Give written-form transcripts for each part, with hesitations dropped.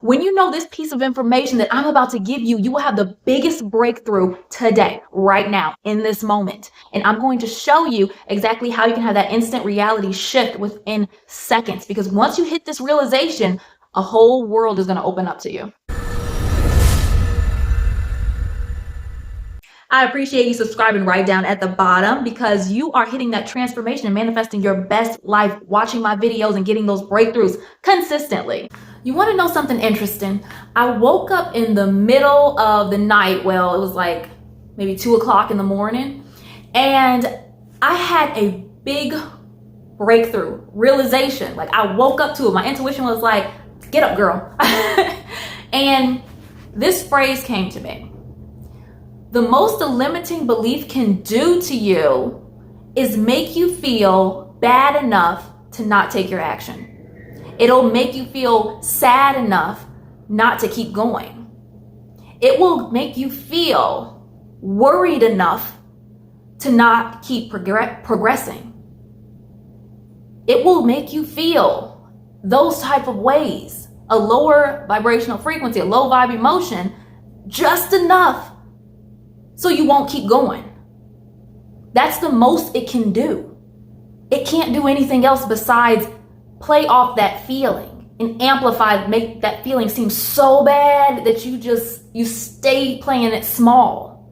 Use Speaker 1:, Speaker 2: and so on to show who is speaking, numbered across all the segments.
Speaker 1: When you know this piece of information that I'm about to give you, you will have the biggest breakthrough today, right now, in this moment. And I'm going to show you exactly how you can have that instant reality shift within seconds. Because once you hit this realization, a whole world is going to open up to you. I appreciate you subscribing right down at the bottom, because you are hitting that transformation and manifesting your best life, watching my videos and getting those breakthroughs consistently. You want to know something interesting? I woke up in the middle of the night. Well, it was like maybe 2 o'clock in the morning, and I had a big breakthrough realization. Like, I woke up to it. My intuition was like, get up, girl. And this phrase came to me. The most a limiting belief can do to you is make you feel bad enough to not take your action. It'll make you feel sad enough not to keep going. It will make you feel worried enough to not keep progressing. It will make you feel those type of ways, a lower vibrational frequency, a low vibe emotion, just enough so you won't keep going. That's the most it can do. It can't do anything else besides play off that feeling and amplify, make that feeling seem so bad that you stay playing it small.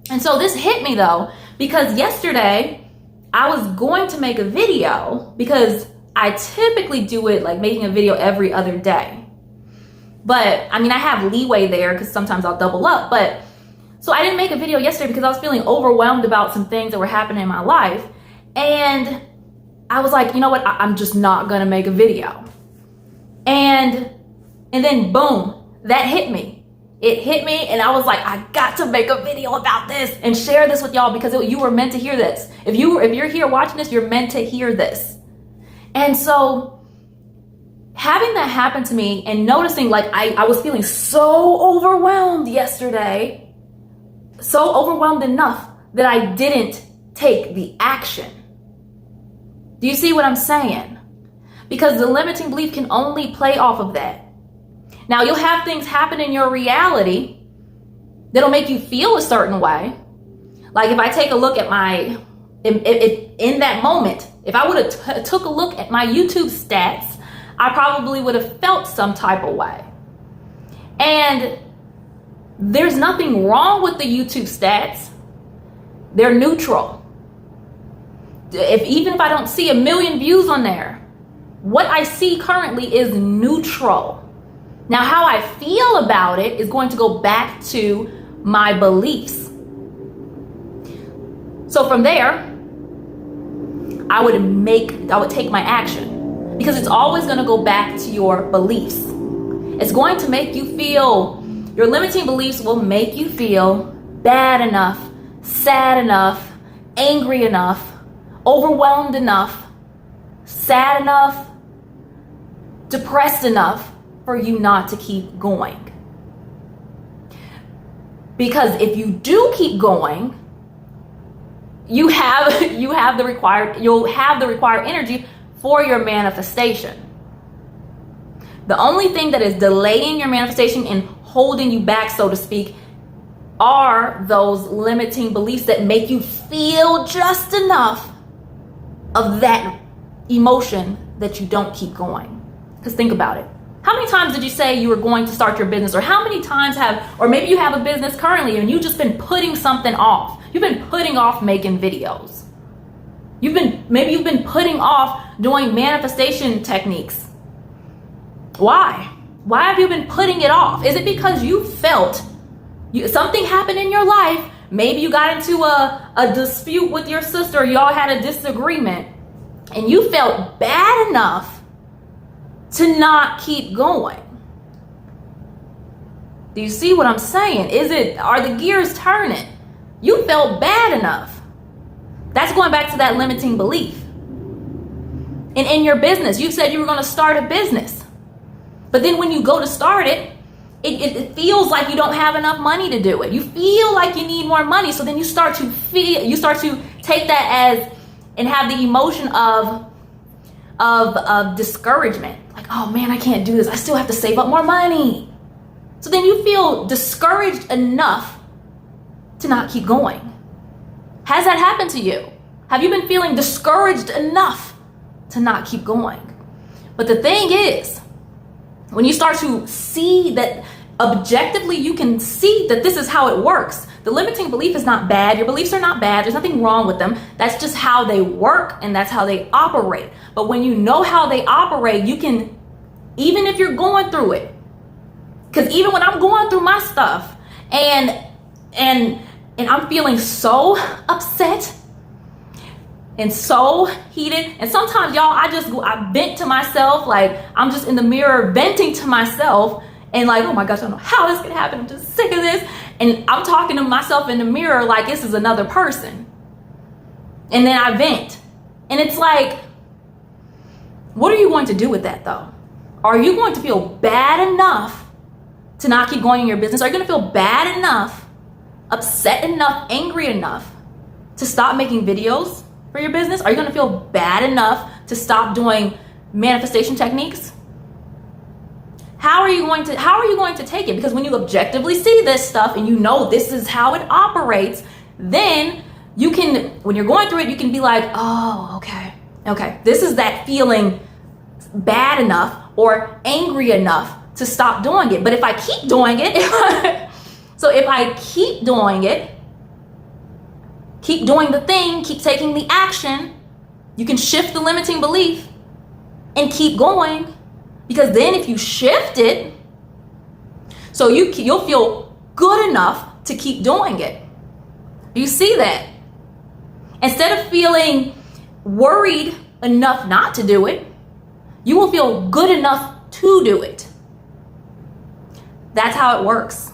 Speaker 1: And so this hit me though, because yesterday I was going to make a video, because I typically do it like making a video every other day. But I mean, I have leeway there because sometimes I'll double up, but so I didn't make a video yesterday because I was feeling overwhelmed about some things that were happening in my life. And I was like, you know what? I'm just not going to make a video. And then boom, that hit me. It hit me, and I was like, I got to make a video about this and share this with y'all, because you were meant to hear this. If you're here watching this, you're meant to hear this. And so having that happen to me and noticing, like, I was feeling so overwhelmed yesterday, so overwhelmed enough that I didn't take the action. Do you see what I'm saying? Because the limiting belief can only play off of that. Now, you'll have things happen in your reality that'll make you feel a certain way. Like if I take a look at in that moment, if I would have took a look at my YouTube stats, I probably would have felt some type of way. And there's nothing wrong with the YouTube stats. They're neutral. Even if I don't see 1 million views on there, what I see currently is neutral. Now, how I feel about it is going to go back to my beliefs. So from there, I would take my action, because it's always going to go back to your beliefs. It's going to make you feel, your limiting beliefs will make you feel bad enough, sad enough, angry enough, overwhelmed enough, sad enough, depressed enough for you not to keep going. Because if you do keep going, you'll have the required energy for your manifestation. The only thing that is delaying your manifestation and holding you back, so to speak, are those limiting beliefs that make you feel just enough of that emotion that you don't keep going. Because think about it. How many times did you say you were going to start your business? Or how many times or maybe you have a business currently and you've just been putting something off. You've been putting off making videos. Maybe you've been putting off doing manifestation techniques. Why? Why have you been putting it off? Is it because you felt something happened in your life? Maybe you got into a dispute with your sister, y'all had a disagreement, and you felt bad enough to not keep going. Do you see what I'm saying? Are the gears turning? You felt bad enough. That's going back to that limiting belief. And in your business, you said you were going to start a business. But then when you go to start it, it feels like you don't have enough money to do it. You feel like you need more money. So then you start to take that as and have the emotion of, of discouragement. Like, oh man, I can't do this. I still have to save up more money. So then you feel discouraged enough to not keep going. Has that happened to you? Have you been feeling discouraged enough to not keep going? But the thing is, when you start to see that objectively, you can see that this is how it works. The limiting belief is not bad. Your beliefs are not bad. There's nothing wrong with them. That's just how they work and that's how they operate. But when you know how they operate, you can, even if you're going through it, because even when I'm going through my stuff and I'm feeling so upset and so heated, and sometimes y'all, I vent to myself, like I'm just in the mirror venting to myself and like, oh my gosh, I don't know how this can happen. I'm just sick of this. And I'm talking to myself in the mirror like this is another person. And then I vent. And it's like, what are you going to do with that though? Are you going to feel bad enough to not keep going in your business? Are you going to feel bad enough, upset enough, angry enough to stop making videos for your business? Are you going to feel bad enough to stop doing manifestation techniques? How are you going to take it? Because when you objectively see this stuff and you know this is how it operates, then you can, when you're going through it, you can be like, oh, okay. This is that feeling bad enough or angry enough to stop doing it. But if I keep doing it, so if I keep doing it, keep doing the thing, keep taking the action, you can shift the limiting belief and keep going. Because then if you shift it, so you'll feel good enough to keep doing it. You see that? Instead of feeling worried enough not to do it, you will feel good enough to do it. That's how it works.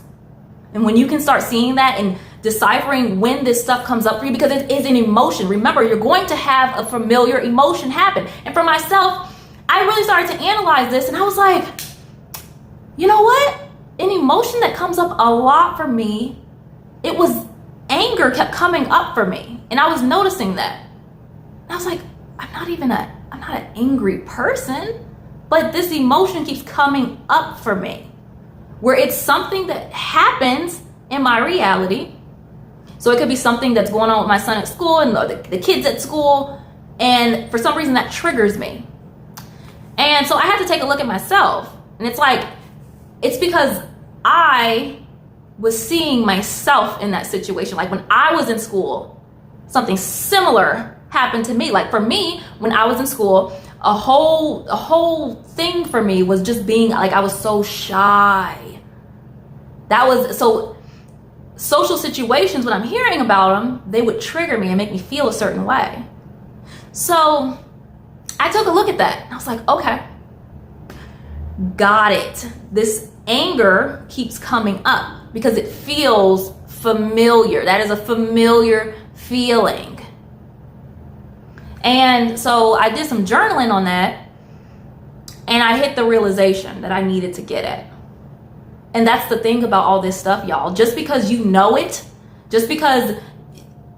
Speaker 1: And when you can start seeing that and deciphering when this stuff comes up for you, because it is an emotion. Remember, you're going to have a familiar emotion happen. And for myself, I really started to analyze this and I was like, you know what? An emotion that comes up a lot for me, it was anger kept coming up for me. And I was noticing that. And I was like, I'm not an angry person, but this emotion keeps coming up for me where it's something that happens in my reality. So it could be something that's going on with my son at school and the kids at school. And for some reason that triggers me. And so I had to take a look at myself. And it's like, it's because I was seeing myself in that situation. Like when I was in school, something similar happened to me. Like for me, when I was in school, a whole thing for me was just being like, I was so shy. That was, so social situations, when I'm hearing about them, they would trigger me and make me feel a certain way. So I took a look at that. I was like, okay, got it. This anger keeps coming up because it feels familiar. That is a familiar feeling. And so I did some journaling on that and I hit the realization that I needed to get at. And that's the thing about all this stuff, y'all. Just because you know it, just because,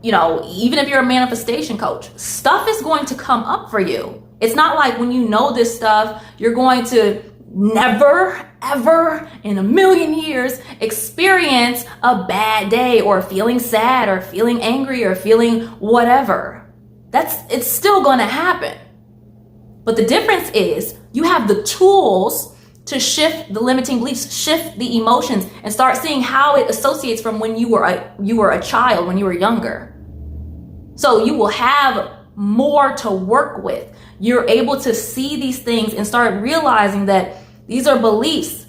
Speaker 1: you know, even if you're a manifestation coach, stuff is going to come up for you. It's not like when you know this stuff, you're going to never, ever in a million years experience a bad day or feeling sad or feeling angry or feeling whatever. It's still going to happen. But the difference is you have the tools to shift the limiting beliefs, shift the emotions, and start seeing how it associates from when you were a child, when you were younger. So you will have more to work with. You're able to see these things and start realizing that these are beliefs.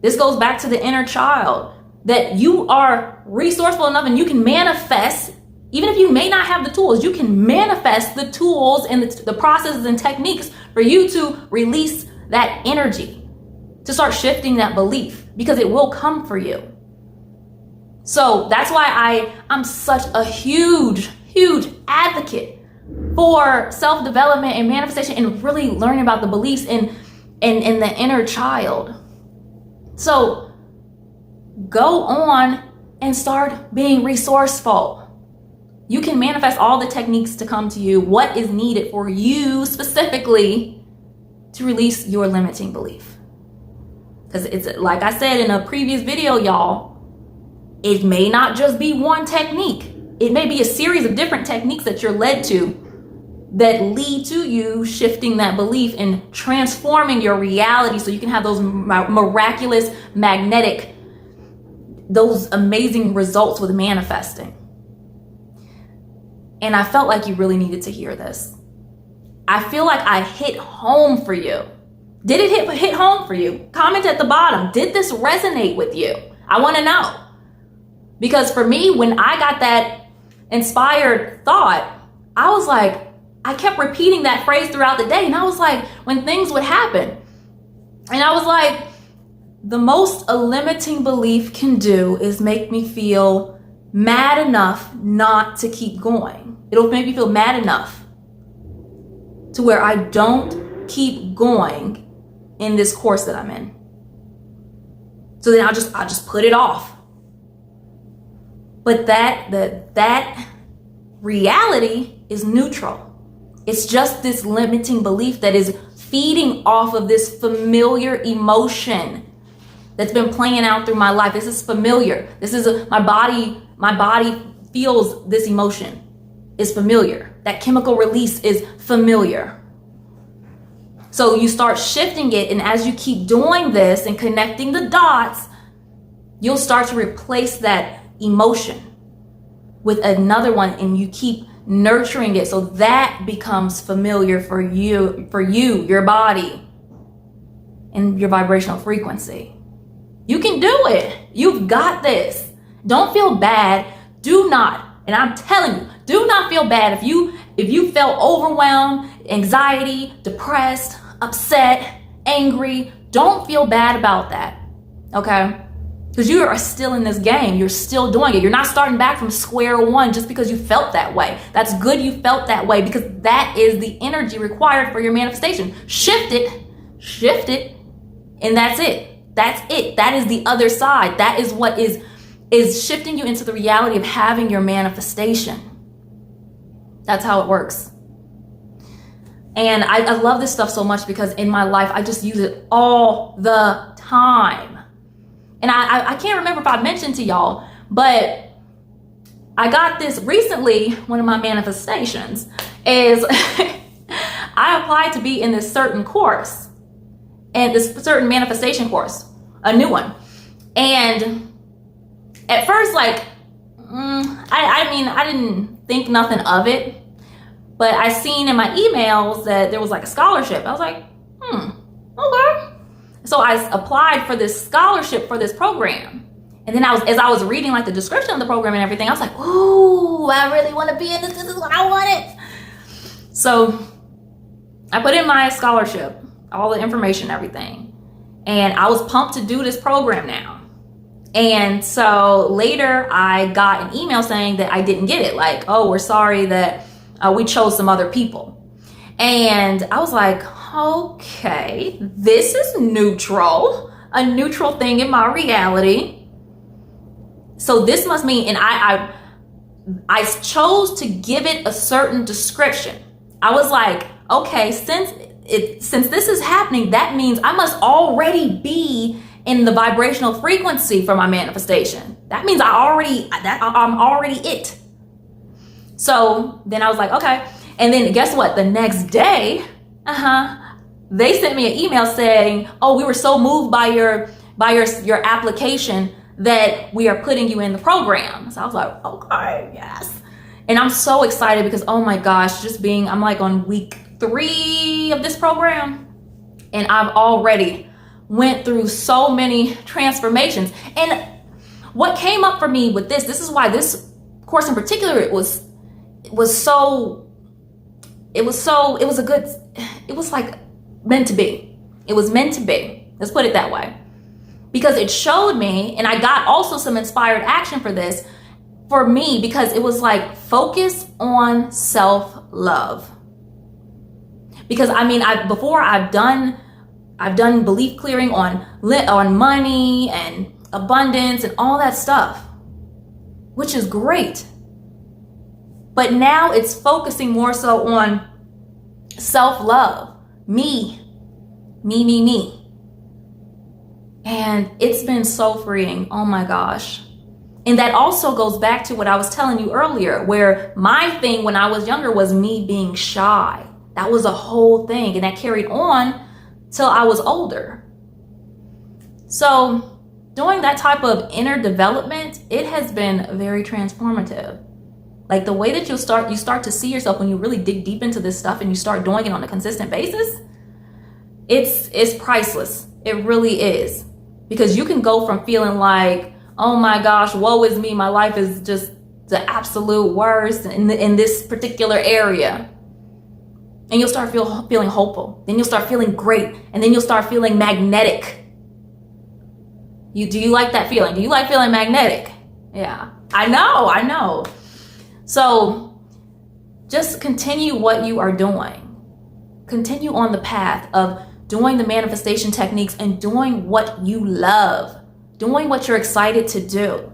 Speaker 1: This goes back to the inner child, that you are resourceful enough and you can manifest, even if you may not have the tools, you can manifest the tools and the processes and techniques for you to release that energy, to start shifting that belief, because it will come for you. So that's why I'm such a huge advocate for self-development and manifestation and really learning about the beliefs in the inner child. So go on and start being resourceful. You can manifest all the techniques to come to you. What is needed for you specifically to release your limiting belief? Because it's like I said in a previous video, y'all, it may not just be one technique. It may be a series of different techniques that you're led to that lead to you shifting that belief and transforming your reality so you can have those miraculous, magnetic, those amazing results with manifesting. And I felt like you really needed to hear this. I feel like I hit home for you. Did it hit home for you? Comment at the bottom. Did this resonate with you? I want to know. Because for me, when I got that inspired thought, I was like, I kept repeating that phrase throughout the day. And I was like, when things would happen, and I was like, the most a limiting belief can do is make me feel mad enough not to keep going. It'll make me feel mad enough to where I don't keep going in this course that I'm in. So then I'll just put it off. But that reality is neutral. It's just this limiting belief that is feeding off of this familiar emotion that's been playing out through my life. This is familiar. This is my body feels this emotion is familiar. That chemical release is familiar. So you start shifting it, and as you keep doing this and connecting the dots, you'll start to replace that emotion with another one, and you keep nurturing it so that becomes familiar for you, your body, and your vibrational frequency. You can do it. You've got this. Don't feel bad. Do not, and I'm telling you, do not feel bad if you felt overwhelmed, anxiety, depressed, upset, angry. Don't feel bad about that, okay? Because you are still in this game. You're still doing it. You're not starting back from square one just because you felt that way. That's good you felt that way, because that is the energy required for your manifestation. Shift it, and that's it. That's it. That is the other side. That is what is shifting you into the reality of having your manifestation. That's how it works. And I love this stuff so much because in my life, I just use it all the time. And I can't remember if I mentioned to y'all, but I got this recently. One of my manifestations is I applied to be in this certain course, and this certain manifestation course, a new one. And at first, like, I didn't think nothing of it, but I seen in my emails that there was like a scholarship. I was like, okay. So I applied for this scholarship for this program. And then as I was reading like the description of the program and everything, I was like, ooh, I really want to be in this. This is what I wanted. So I put in my scholarship, all the information, everything. And I was pumped to do this program now. And so later I got an email saying that I didn't get it. Like, oh, we're sorry that we chose some other people. And I was like, okay, this is neutral, a neutral thing in my reality. So this must mean, and I chose to give it a certain description. I was like, okay, since this is happening, that means I must already be in the vibrational frequency for my manifestation. That means I'm already it. So then I was like, okay. And then guess what? The next day, they sent me an email saying, oh, we were so moved by your application that we are putting you in the program. So I was like, okay, yes. And I'm so excited because, oh my gosh, I'm like on week 3 of this program, and I've already went through so many transformations. And what came up for me with this is why this course in particular, it was like meant to be. It was meant to be. Let's put it that way. Because it showed me, and I got also some inspired action for this, for me, because it was like, focus on self-love. Because I've done belief clearing on money and abundance and all that stuff, which is great. But now it's focusing more so on self-love. Me. And it's been so freeing. Oh my gosh. And that also goes back to what I was telling you earlier, where my thing when I was younger was me being shy. That was a whole thing. And that carried on till I was older. So doing that type of inner development, it has been very transformative. Like the way that you start to see yourself when you really dig deep into this stuff and you start doing it on a consistent basis, it's priceless. It really is. Because you can go from feeling like, oh my gosh, woe is me, my life is just the absolute worst in this particular area. And you'll start feeling hopeful. Then you'll start feeling great. And then you'll start feeling magnetic. Do you like that feeling? Do you like feeling magnetic? Yeah, I know. So just continue what you are doing. Continue on the path of doing the manifestation techniques and doing what you love, doing what you're excited to do,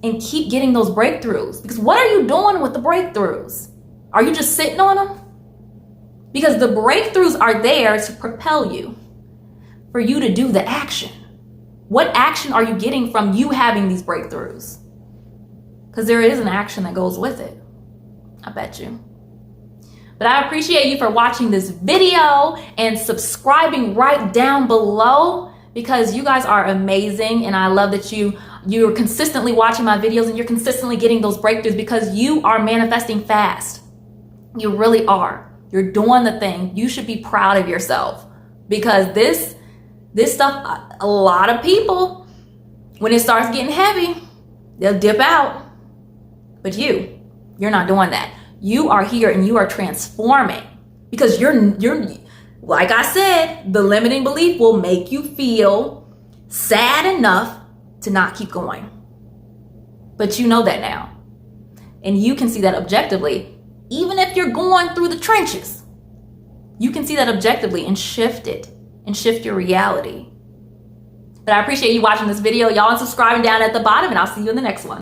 Speaker 1: and keep getting those breakthroughs. Because what are you doing with the breakthroughs? Are you just sitting on them? Because the breakthroughs are there to propel you, for you to do the action. What action are you getting from you having these breakthroughs? Because there is an action that goes with it. I bet you. But I appreciate you for watching this video and subscribing right down below, because you guys are amazing. And I love that you're consistently watching my videos and you're consistently getting those breakthroughs, because you are manifesting fast. You really are. You're doing the thing. You should be proud of yourself, because this stuff, a lot of people, when it starts getting heavy, they'll dip out. But you're not doing that. You are here and you are transforming, because you're like I said, the limiting belief will make you feel sad enough to not keep going. But you know that now. And you can see that objectively. Even if you're going through the trenches, you can see that objectively and shift it and shift your reality. But I appreciate you watching this video, y'all, and subscribing down at the bottom, and I'll see you in the next one.